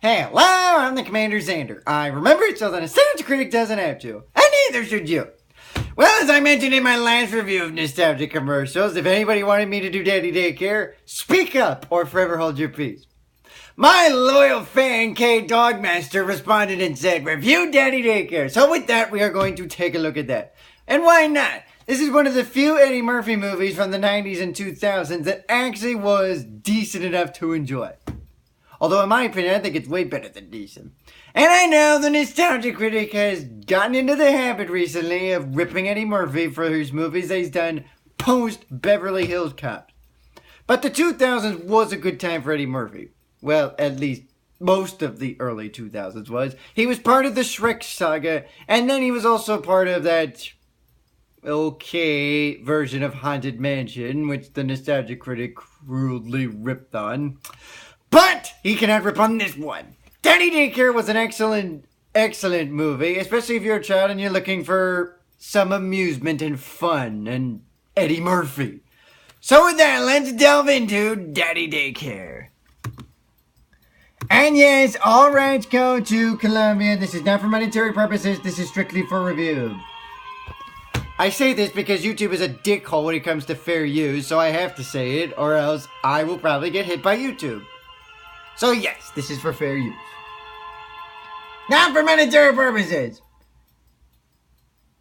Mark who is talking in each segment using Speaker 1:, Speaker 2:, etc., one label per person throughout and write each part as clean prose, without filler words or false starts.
Speaker 1: Hello, I'm the CommanderZander. I remember it so the Nostalgia Critic doesn't have to. And neither should you. Well, as I mentioned in my last review of nostalgia commercials, if anybody wanted me to do Daddy Daycare, speak up or forever hold your peace. My loyal fan, K Dogmaster, responded and said, review Daddy Daycare. So with that, we are going to take a look at that. And why not? This is one of the few Eddie Murphy movies from the 90s and 2000s that actually was decent enough to enjoy. Although in my opinion, I think it's way better than decent. And I know the Nostalgia Critic has gotten into the habit recently of ripping Eddie Murphy for his movies that he's done post-Beverly Hills Cop. But the 2000s was a good time for Eddie Murphy. Well, at least most of the early 2000s was. He was part of the Shrek saga, and then he was also part of that okay version of Haunted Mansion, which the Nostalgia Critic crudely ripped on. But he cannot rip on this one. Daddy Daycare was an excellent movie, especially if you're a child and you're looking for some amusement and fun and Eddie Murphy. So with that, let's delve into Daddy Daycare. And yes, all rights go to Columbia. This is not for monetary purposes. This is strictly for review. I say this because YouTube is a dickhole when it comes to fair use, so I have to say it, or else I will probably get hit by YouTube. So yes, this is for fair use. Not for monetary purposes.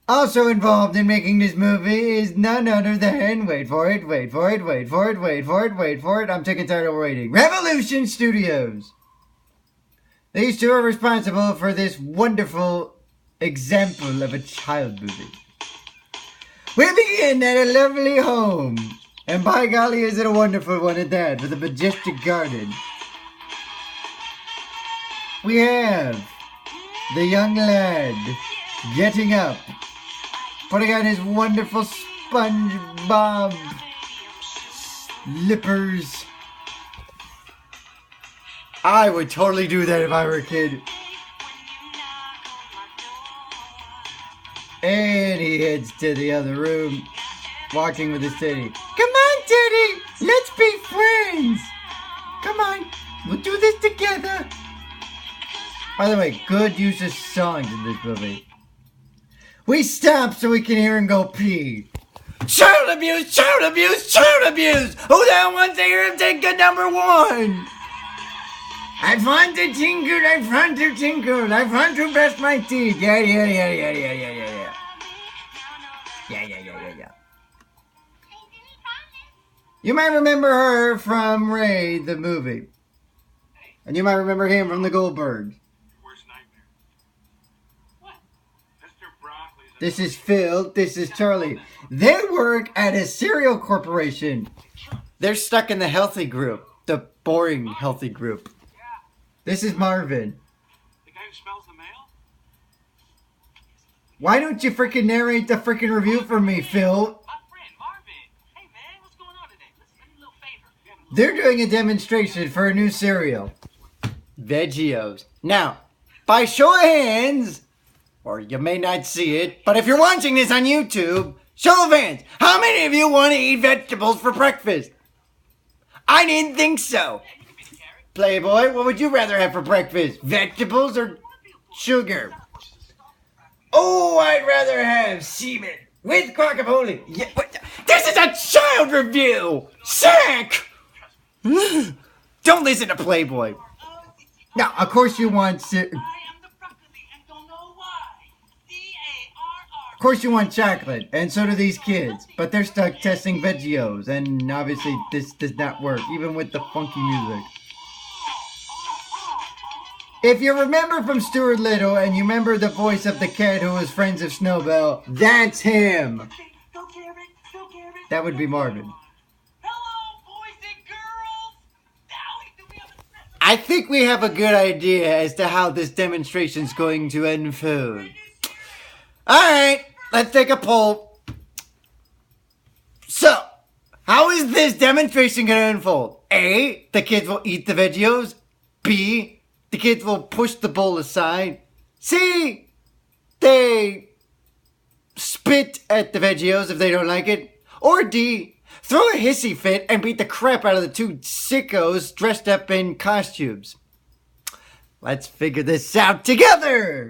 Speaker 1: Also involved in making this movie is none other than, wait for it, I'm sick and tired of waiting. Revolution Studios. These two are responsible for this wonderful example of a child movie. We begin at a lovely home. And by golly, is it a wonderful one at that, with a majestic garden. We have the young lad getting up, putting on his wonderful SpongeBob slippers. I would totally do that if I were a kid. And he heads to the other room, walking with his teddy. Come on, Teddy, let's be friends. Come on, we'll do this together. By the way, good use of songs in this movie. We stop so we can hear him go pee. Child abuse, child abuse, child abuse! Who the hell wants to hear him take good number one? I want to tingle, I want to tinkle, I want to brush my teeth. Yeah. You might remember her from Ray, the movie. And you might remember him from the Goldbergs. This is Phil, this is Charlie. They work at a cereal corporation. They're stuck in the healthy group, the boring healthy group. This is Marvin.
Speaker 2: The guy who smells the mail?
Speaker 1: Why don't you freaking narrate the freaking review for me, Phil?
Speaker 2: My friend, Marvin. Hey man, what's going on today? Listen, I need a little favor.
Speaker 1: They're doing a demonstration for a new cereal. Veggios. Now, by show of hands, or you may not see it, but if you're watching this on YouTube, show of hands, how many of you want to eat vegetables for breakfast? I didn't think so. Playboy, what would you rather have for breakfast? Vegetables or sugar? Oh, I'd rather have semen with guacamole. Yeah, this is a child review! Sick! Don't listen to Playboy. Now, of course you want... Of course you want chocolate, and so do these kids, but they're stuck testing Veggios, and obviously this does not work, even with the funky music. If you remember from Stuart Little, and you remember the voice of the cat who was friends of Snowbell, that's him! That would be Marvin. I think we have a good idea as to how this demonstration's going to unfold. Alright, let's take a poll. So, how is this demonstration going to unfold? A, the kids will eat the Veggios. B, the kids will push the bowl aside. C, they spit at the Veggios if they don't like it. Or D, throw a hissy fit and beat the crap out of the two sickos dressed up in costumes. Let's figure this out together!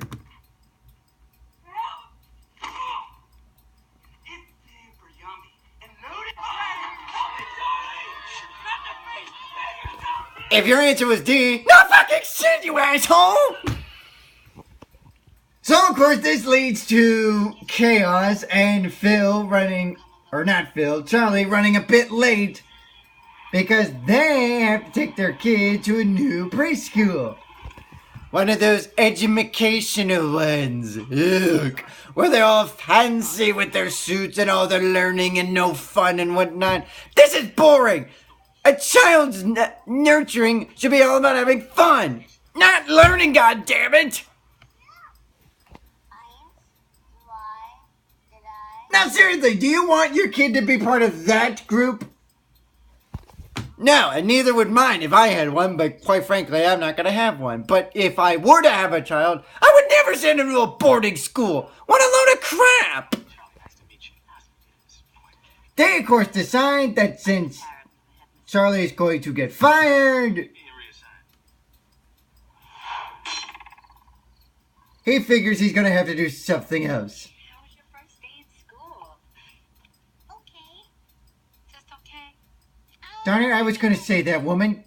Speaker 1: If your answer was D, no fucking shit, you asshole! So, of course, this leads to chaos and Phil running, or not Phil, Charlie running a bit late because they have to take their kid to a new preschool. One of those educational ones. Ugh. Where they're all fancy with their suits and all their learning and no fun and whatnot. This is boring! A child's nurturing should be all about having fun, not learning, goddammit! Now seriously, do you want your kid to be part of that group? No, and neither would mine if I had one, but quite frankly, I'm not going to have one. But if I were to have a child, I would never send him to a boarding school. What a load of crap! They, of course, decide that since Charlie is going to get fired, he figures he's going to have to do something else.
Speaker 3: How was your first day at school? Okay. Just okay?
Speaker 1: Darn it, I was going to say that, woman.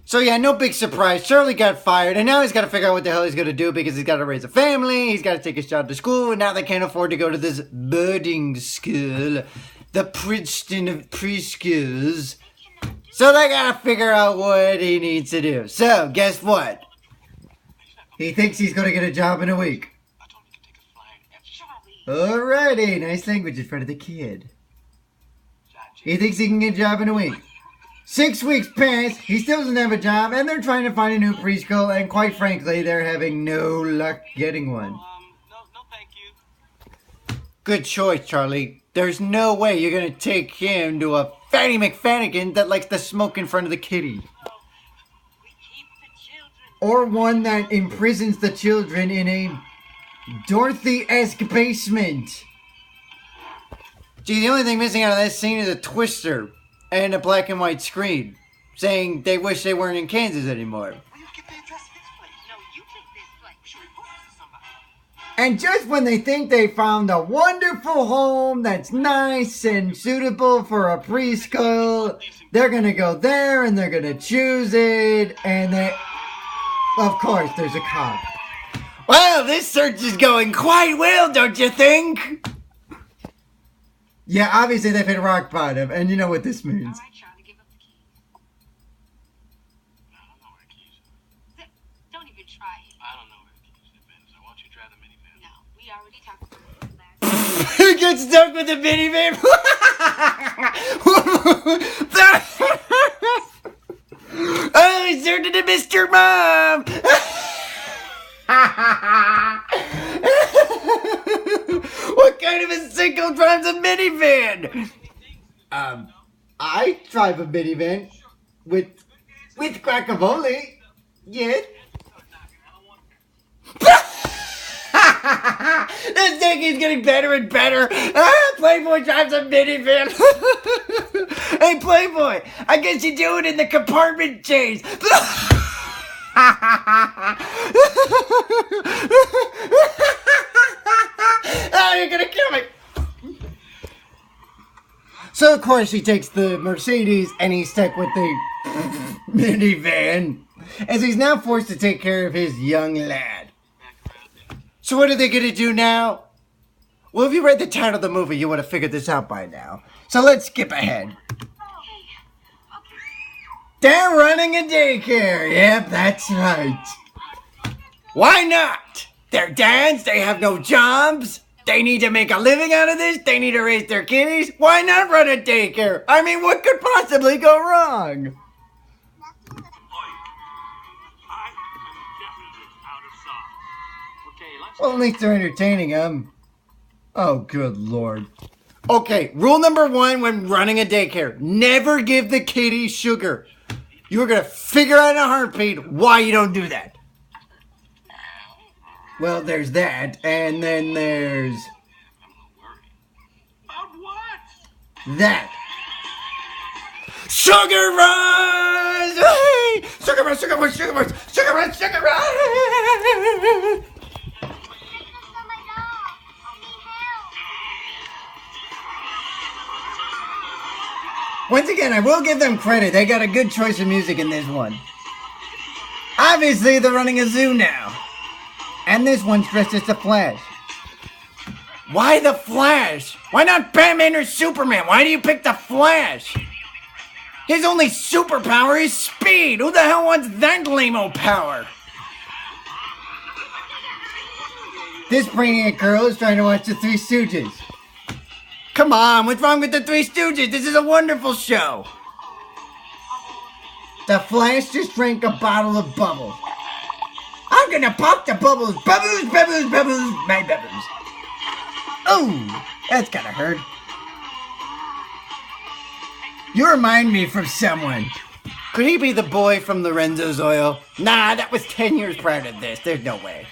Speaker 1: So yeah, no big surprise. Charlie got fired, and now he's got to figure out what the hell he's going to do because he's got to raise a family, he's got to take his child to school, and now they can't afford to go to this boarding school, the Princeton of preschools. So they got to figure out what he needs to do. So, guess what? He thinks he's going to get a job in a week. Alrighty, nice language in front of the kid. He thinks he can get a job in a week. 6 weeks pass, he still doesn't have a job, and they're trying to find a new preschool, and quite frankly, they're having no luck getting one.
Speaker 2: No, thank you.
Speaker 1: Good choice, Charlie. There's no way you're gonna take him to a Fatty McFannigan that likes to smoke in front of the kitty.
Speaker 2: We keep the children.
Speaker 1: Or one that imprisons the children in a Dorothy-esque basement. Gee, the only thing missing out of that scene is a twister and a black and white screen saying they wish they weren't in Kansas anymore.
Speaker 2: Will you get the address of this place? No, you take this place. We should report this to somebody.
Speaker 1: And just when they think they found a wonderful home that's nice and suitable for a preschool, they're gonna go there and they're gonna choose it, and they... Of course, there's a cop. Well, this search is going quite well, don't you think? Yeah, obviously they've hit rock bottom, and you know what this means.
Speaker 3: All right, Charlie, give up the keys.
Speaker 2: I don't know where the keys are.
Speaker 3: Don't even try it.
Speaker 2: I don't know where the keys have been, so why don't you drive the minivan?
Speaker 3: No, we already talked about that.
Speaker 1: He gets stuck with the minivan. Oh, he turned into Mr. Mom. What kind of a sicko drives a minivan? I drive a minivan with guacamole. Yes. This thing is getting better and better. Playboy drives a minivan. Hey, Playboy, I guess you do it in the compartment change. Oh, you're gonna kill me. So, of course, he takes the Mercedes and he's stuck with the minivan as he's now forced to take care of his young lad. So what are they gonna do now? Well, if you read the title of the movie, you would have figured this out by now. So let's skip ahead. They're running a daycare. Yep, that's right. Why not? They're dads, they have no jobs. They need to make a living out of this. They need to raise their kiddies. Why not run a daycare? I mean, what could possibly go wrong?
Speaker 2: I am definitely out of sauce. Okay, let's...
Speaker 1: Well, at least they're entertaining them. Oh, good Lord. Okay, rule number 1 when running a daycare. Never give the kitty sugar. You're going to figure out in a heartbeat why you don't do that. Well, there's that, and then there's...
Speaker 2: I'm a little worried. About what?
Speaker 1: that. Sugar rush! Sugar rush, sugar rush, sugar rush, sugar rush, sugar rush! Once again, I will give them credit. They got a good choice of music in this one. Obviously, they're running a zoo now. And this one's dressed as the Flash. Why the Flash? Why not Batman or Superman? Why do you pick the Flash? His only superpower is speed. Who the hell wants that lame-o power? This brainiac girl is trying to watch the Three Stooges. Come on, what's wrong with the Three Stooges? This is a wonderful show. The Flash just drank a bottle of bubbles. I'm gonna pop the bubbles. Bubbles, bubbles, bubbles, my bubbles. Oh, that's gotta hurt. You remind me from someone. Could he be the boy from Lorenzo's Oil? Nah, that was 10 years prior to this. There's no way.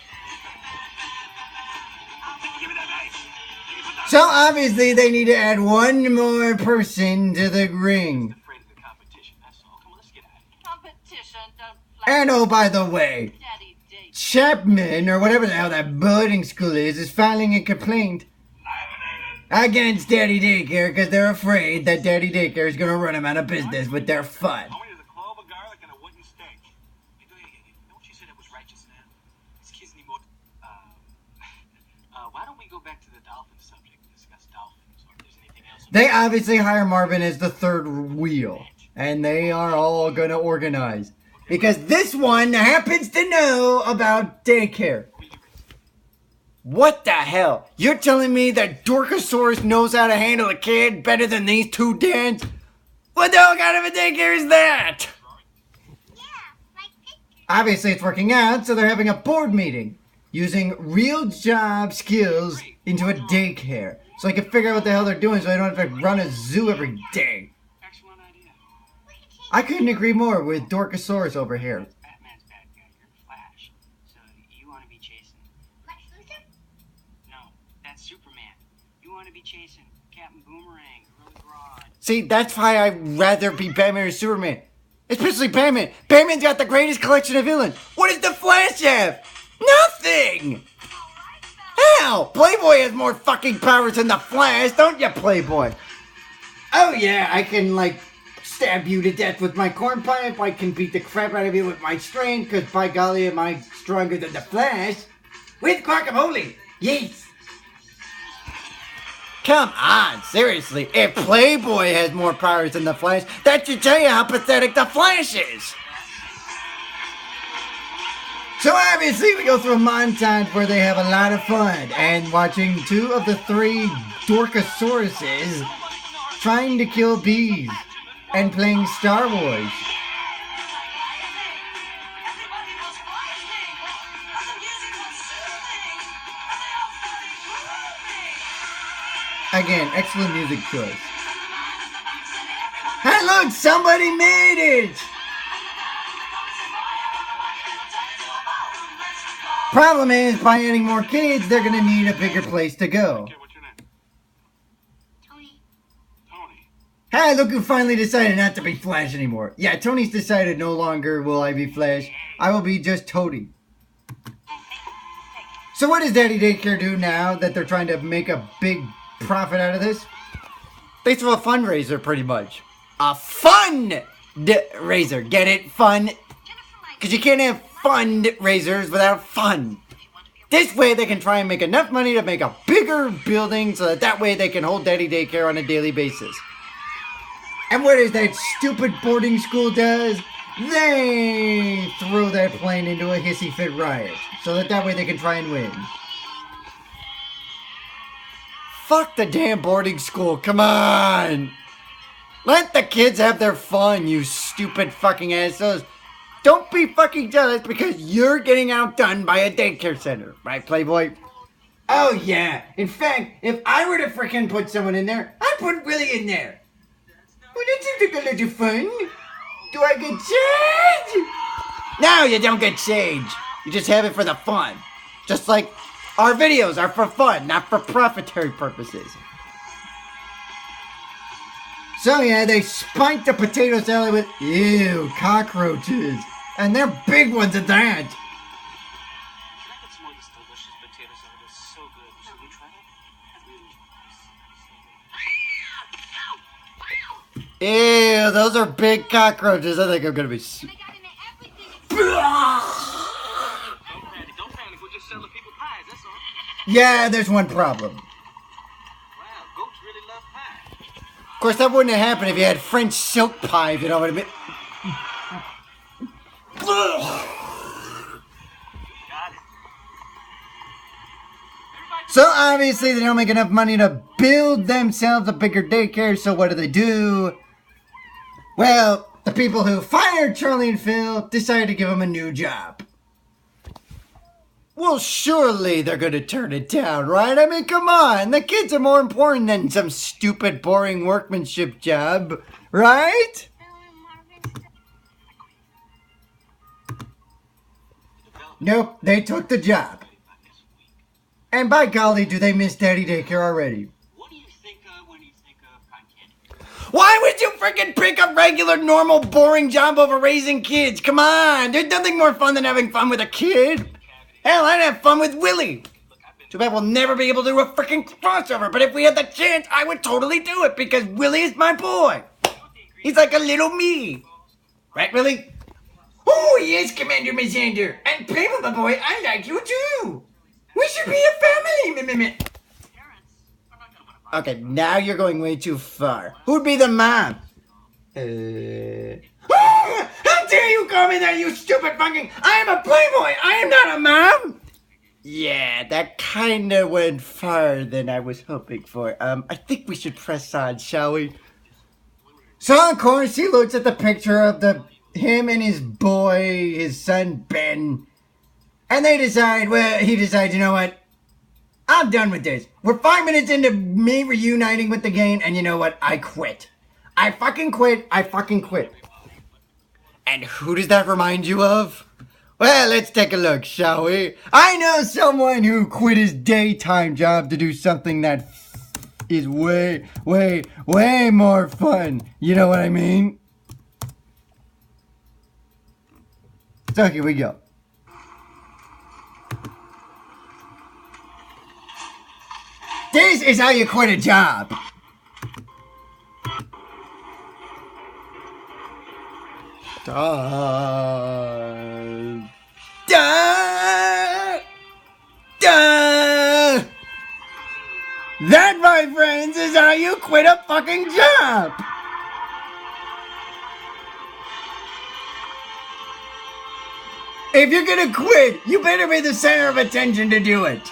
Speaker 1: So obviously they need to add one more person to the ring.
Speaker 2: Afraid of the competition, that's all. Come on, let's get at it.
Speaker 3: Competition, don't
Speaker 1: And oh, by the way,
Speaker 3: Daddy date.
Speaker 1: Chapman, or whatever the hell that boarding school is filing a complaint against Daddy Daycare because they're afraid that Daddy Daycare is going to run them out of business with their fun.
Speaker 2: I wanted a clove of garlic and a wooden stake. Hey, don't you say that was righteous now? These kids need more. Why don't we go back to the dolphin subject and discuss dolphins, or if there's anything else?
Speaker 1: They obviously hire Marvin as the third wheel, and they are all going to organize because this one happens to know about daycare. What the hell? You're telling me that Dorkosaurus knows how to handle a kid better than these two dads? What the hell kind of a daycare is that?
Speaker 3: Yeah, like pictures.
Speaker 1: Obviously it's working out, so they're having a board meeting using real job skills into a daycare. So they can figure out what the hell they're doing so they don't have to run a zoo every day.
Speaker 2: Excellent idea.
Speaker 1: I couldn't agree more with Dorkosaurus over here.
Speaker 2: Batman's bad guy. You're the Flash. So you want to be chasing?
Speaker 3: Lex Luthor?
Speaker 2: No, that's Superman. You want to be chasing Captain Boomerang, Gorilla Grodd.
Speaker 1: See, that's why I'd rather be Batman or Superman. Especially Batman. Batman's got the greatest collection of villains. What does the Flash have? Nothing! Hell, Playboy has more fucking powers than the Flash, don't you, Playboy? Oh yeah, I can, like, stab you to death with my corn pipe. I can beat the crap out of you with my strength, because by golly, am I stronger than the Flash? With guacamole! Yes! Come on, seriously. If Playboy has more powers than the Flash, that should tell you how pathetic the Flash is. So obviously we go through a montage where they have a lot of fun and watching two of the three Dorkosauruses trying to kill bees and playing Star Wars. Again, excellent music choice. Hey look, somebody made it! Problem is, by adding more kids, they're gonna need a bigger place to go.
Speaker 2: Okay, what's your name?
Speaker 3: Tony.
Speaker 2: Tony.
Speaker 1: Hey, look who finally decided not to be Flash anymore. Yeah, Tony's decided no longer will I be Flash. I will be just Toady. So what does Daddy Daycare do now that they're trying to make a big profit out of this? They throw a fundraiser, pretty much. A fun-raiser. Get it? Fun. Because you can't have fundraisers without fun. This way they can try and make enough money to make a bigger building so that way they can hold Daddy Daycare on a daily basis. And what is that stupid boarding school does? They throw that plane into a hissy fit riot so that way they can try and win. Fuck the damn boarding school, come on! Let the kids have their fun, you stupid fucking assholes. Don't be fucking jealous because you're getting outdone by a daycare center, right, Playboy? Oh yeah, in fact, if I were to frickin' put someone in there, I'd put Willie in there. Well, that seems like a little fun. Do I get change? No, you don't get change. You just have it for the fun. Just like our videos are for fun, not for profitary purposes. So yeah, they spiked the potato salad with, ew, cockroaches. And they're big ones at that.
Speaker 2: Can I get some more of this delicious potato salad? It's so good. Should we try it? Really?
Speaker 1: Ew, those are big cockroaches. I think I'm gonna be...
Speaker 3: And I got into everything.
Speaker 2: Don't panic. We're just selling people pies, that's all.
Speaker 1: Yeah, there's one problem.
Speaker 2: Wow, goats really love pie.
Speaker 1: Of course, that wouldn't have happened if you had French silk pie, if you know what I mean.
Speaker 2: Got it.
Speaker 1: So obviously they don't make enough money to build themselves a bigger daycare, so what do? Well, the people who fired Charlie and Phil decided to give them a new job. Well, surely they're gonna turn it down, right? I mean, come on, the kids are more important than some stupid, boring workmanship job, right? Nope, they took the job. And by golly, do they miss Daddy Daycare already.
Speaker 2: What do you think of when you think of cotton candy?
Speaker 1: Why would you freaking pick a regular, normal, boring job over raising kids? Come on, there's nothing more fun than having fun with a kid. Hell, I'd have fun with Willie. Too bad we'll never be able to do a freaking crossover, but if we had the chance, I would totally do it because Willie is my boy. He's like a little me. Right, Willie? Oh, yes, CommanderZander. And Playboy, my boy, I like you too. We should be a family. Okay, now you're going way too far. Who'd be the mom? How dare you call me that, you stupid fucking... I am a playboy! I am not a mom! Yeah, that kinda went farther than I was hoping for. I think we should press on, shall we? So, of course, he looks at the picture of him and his boy, his son, Ben. And he decides, you know what? I'm done with this. We're 5 minutes into me reuniting with the gang, and you know what? I quit. I fucking quit. And who does that remind you of? Well, let's take a look, shall we? I know someone who quit his daytime job to do something that is way, way, way more fun. You know what I mean? So here we go. This is how you quit a job. Duh. Duh. Duh. That, my friends, is how you quit a fucking job. If you're gonna quit, you better be the center of attention to do it.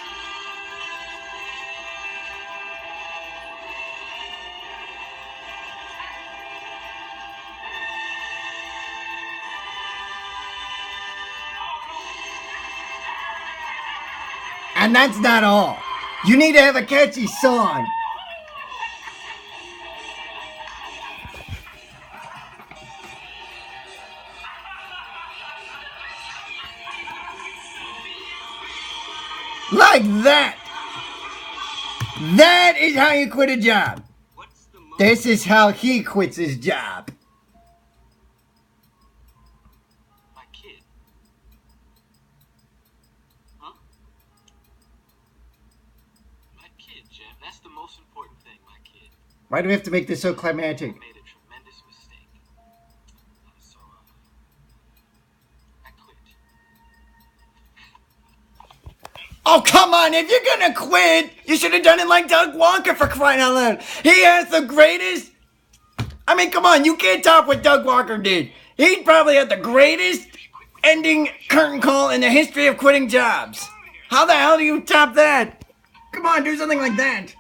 Speaker 1: And that's not all. You need to have a catchy song. Like that. That is how you quit a job. This is how he quits his job.
Speaker 2: My kid. Huh? My kid, Jeff. That's the most important thing, my kid.
Speaker 1: Why do we have to make this so climactic?
Speaker 2: I made a tremendous mistake. So, I quit.
Speaker 1: Oh, come on. If you're gonna quit, you should have done it like Doug Walker, for crying out loud. He has the greatest... I mean, come on. You can't top what Doug Walker did. He probably had the greatest ending curtain call in the history of quitting jobs. How the hell do you top that? Come on, do something like that.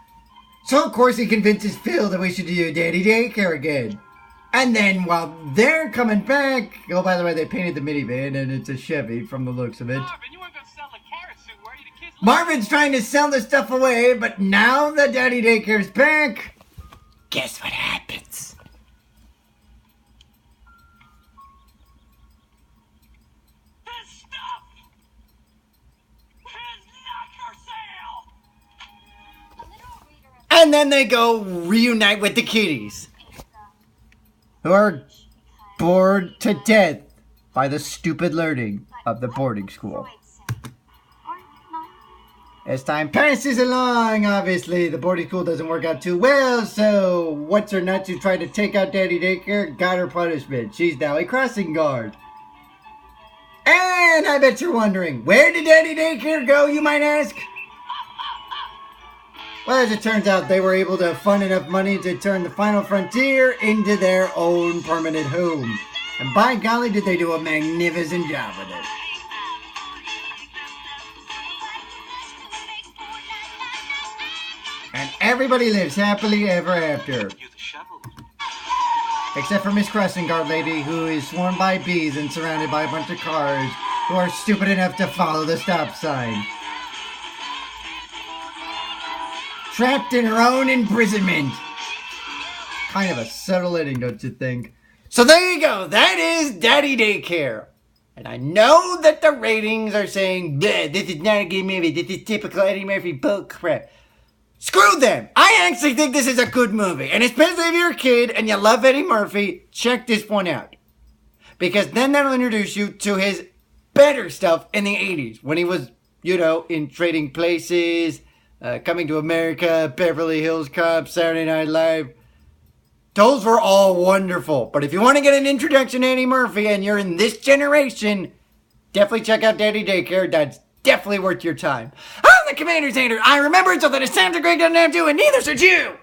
Speaker 1: So, of course, he convinces Phil that we should do Daddy Daycare again. And then, while they're coming back... Oh, by the way, they painted the minivan, and it's a Chevy from the looks of it.
Speaker 2: Marvin, you weren't gonna sell the carrot suit, were you? The kids...
Speaker 1: Marvin's trying to sell the stuff away, but now that Daddy Daycare's back, guess what happens?
Speaker 2: This stuff is not for sale!
Speaker 1: And then they go reunite with the kitties. who are bored to death by the stupid learning of the boarding school. As time passes along, obviously, the boarding school doesn't work out too well, so what's her nuts who tried to take out Daddy Daycare got her punishment. She's now a crossing guard. And I bet you're wondering, where did Daddy Daycare go, you might ask? Well, as it turns out, they were able to fund enough money to turn the final frontier into their own permanent home. And by golly, did they do a magnificent job with it. And everybody lives happily ever after.
Speaker 2: You the shovel.
Speaker 1: Except for Miss Crossing Guard Lady, who is swarmed by bees and surrounded by a bunch of cars who are stupid enough to follow the stop sign. Trapped in her own imprisonment. Kind of a subtle ending, don't you think? So there you go. That is Daddy Daycare. And I know that the ratings are saying, bleh, this is not a good movie. This is typical Eddie Murphy bull crap. Screw them. I actually think this is a good movie. And especially if you're a kid and you love Eddie Murphy, check this one out. Because then that'll introduce you to his better stuff in the 80s. When he was, in Trading Places, Coming to America, Beverly Hills Cop, Saturday Night Live. Those were all wonderful. But if you want to get an introduction to Eddie Murphy and you're in this generation, definitely check out Daddy Daycare. That's definitely worth your time. I'm the CommanderZander. I remember until the Nostalgia Critic doesn't have to, and neither should you.